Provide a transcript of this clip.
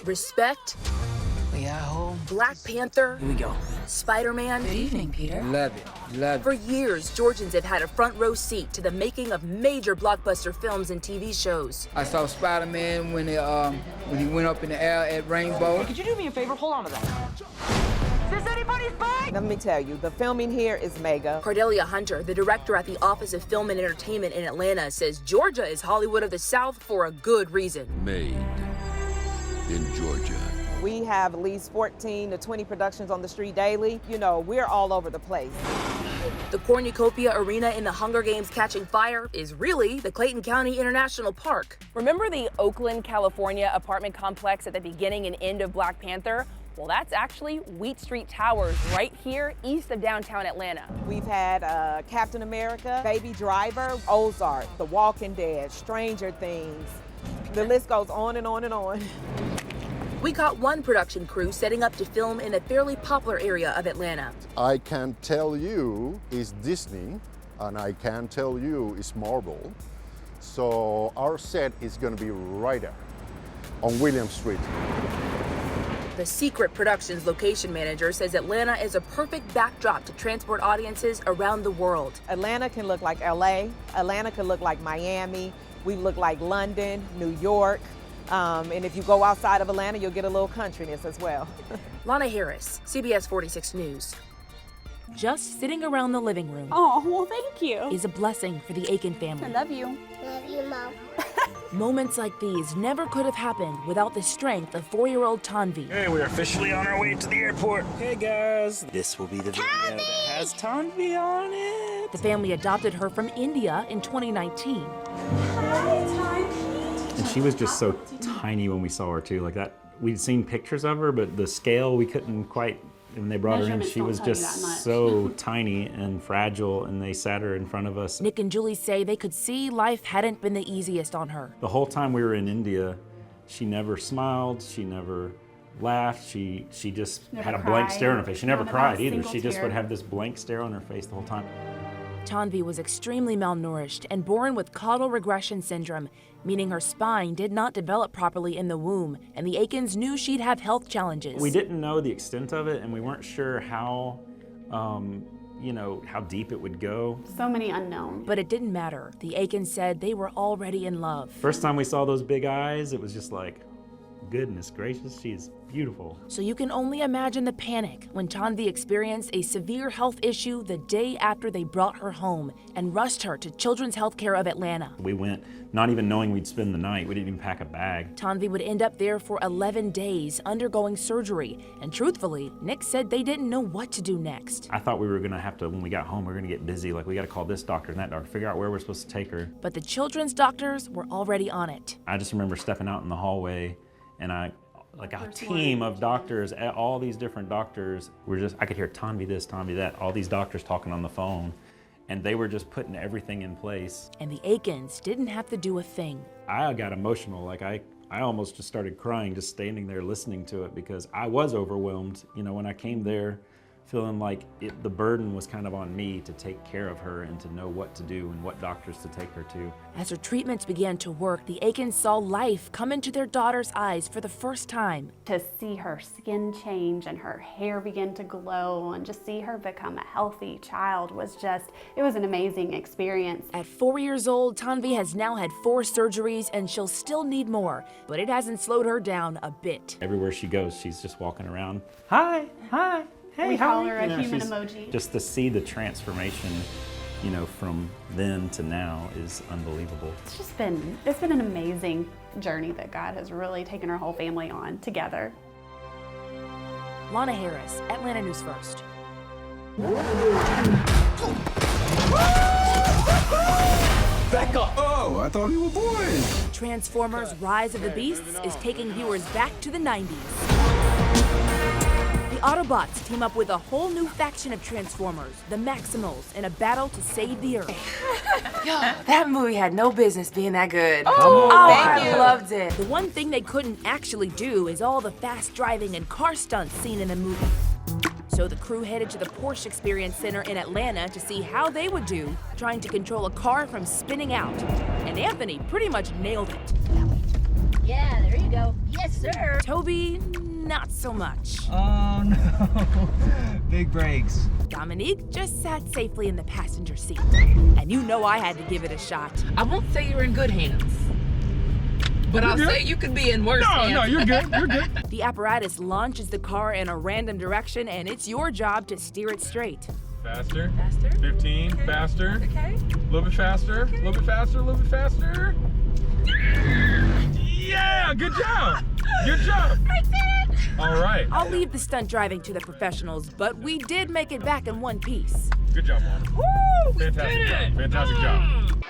Respect. We are home. Black Panther. Here we go. Spider-Man. Good evening, Peter. Love it. For years, Georgians have had a front row seat to the making of major blockbuster films and TV shows. I saw Spider-Man when he went up in the air at Rainbow. Could you do me a favor? Hold on to that. Is this anybody's bike? Let me tell you, the filming here is mega. Cordelia Hunter, the director at the Office of Film and Entertainment in Atlanta, says Georgia is Hollywood of the South for a good reason. Made in Georgia. We have at least 14 to 20 productions on the street daily. You know, we're all over the place. The Cornucopia Arena in the Hunger Games Catching Fire is really the Clayton County International Park. Remember the Oakland, California apartment complex at the beginning and end of Black Panther? Well, that's actually Wheat Street Towers right here east of downtown Atlanta. We've had Captain America, Baby Driver, Ozark, The Walking Dead, Stranger Things. The list goes on and on and on. We caught one production crew setting up to film in a fairly popular area of Atlanta. I can tell you it's Disney, and I can tell you it's Marvel. So our set is going to be right there on William Street. The Secret Productions location manager says Atlanta is a perfect backdrop to transport audiences around the world. Atlanta can look like LA. Atlanta can look like Miami. We look like London, New York. And if you go outside of Atlanta, you'll get a little countryness as well. Lana Harris, CBS 46 News. Just sitting around the living room. Oh, well, thank you. Is a blessing for the Aiken family. I love you. Love you, Mom. Moments like these never could have happened without the strength of 4-year-old Tanvi. Hey, we're officially on our way to the airport. Hey guys, this will be the video that has Tanvi on it. The family adopted her from India in 2019. And she was just so tiny when we saw her too, like that. We'd seen pictures of her, but the scale we couldn't quite. When they brought her in, she was just so tiny and fragile, and they sat her in front of us. Nick and Julie say they could see life hadn't been the easiest on her. The whole time we were in India, she never smiled, she never laughed, she just had a blank stare on her face. She never cried either. She just would have this blank stare on her face the whole time. Tanvi was extremely malnourished and born with caudal regression syndrome, meaning her spine did not develop properly in the womb, and the Aikens knew she'd have health challenges. We didn't know the extent of it, and we weren't sure how, how deep it would go. So many unknowns. But it didn't matter. The Aikens said they were already in love. First time we saw those big eyes, it was just like, goodness gracious, she's beautiful. So you can only imagine the panic when Tanvi experienced a severe health issue the day after they brought her home and rushed her to Children's Healthcare of Atlanta. We went not even knowing we'd spend the night. We didn't even pack a bag. Tanvi would end up there for 11 days undergoing surgery. And truthfully, Nick said they didn't know what to do next. I thought we were gonna have to, when we got home, we were gonna get busy. Like, we gotta call this doctor and that doctor, figure out where we're supposed to take her. But the children's doctors were already on it. I just remember stepping out in the hallway, and a team of doctors, all these different doctors, I could hear Tanvi this, Tanvi that, all these doctors talking on the phone, and they were just putting everything in place. And the Aikens didn't have to do a thing. I got emotional, I almost just started crying just standing there listening to it, because I was overwhelmed. You know, when I came there, feeling like the burden was kind of on me to take care of her and to know what to do and what doctors to take her to. As her treatments began to work, the Aikens saw life come into their daughter's eyes for the first time. To see her skin change and her hair begin to glow and just see her become a healthy child it was an amazing experience. At 4 years old, Tanvi has now had 4 surgeries and she'll still need more, but it hasn't slowed her down a bit. Everywhere she goes, she's just walking around. Hi, hi. Hey, we call her a human emoji. Just to see the transformation, from then to now is unbelievable. It's been an amazing journey that God has really taken our whole family on together. Lana Harris, Atlanta News First. Back up! Oh, I thought we were boys. Transformers: Rise of the Beasts is taking viewers back to the 90s. Autobots team up with a whole new faction of Transformers, the Maximals, in a battle to save the Earth. Yo, that movie had no business being that good. Thank you. I loved it. The one thing they couldn't actually do is all the fast driving and car stunts seen in the movie. So the crew headed to the Porsche Experience Center in Atlanta to see how they would do trying to control a car from spinning out. And Anthony pretty much nailed it. Yeah, there you go. Yes, sir. Toby, not so much. Oh no, big brakes. Dominique just sat safely in the passenger seat. And you know I had to give it a shot. I won't say you're in good hands, but I'll say you could be in worse hands. No, you're good. You're good. The apparatus launches the car in a random direction, and it's your job to steer it straight. Faster. Faster. 15. Okay. Faster. Okay. A little bit faster. A little bit faster. A little bit faster. Yeah! Good job. Good job. I did it. All right. I'll leave the stunt driving to the professionals, but we did make it back in one piece. Good job, Mom. Woo! Fantastic job. Fantastic job.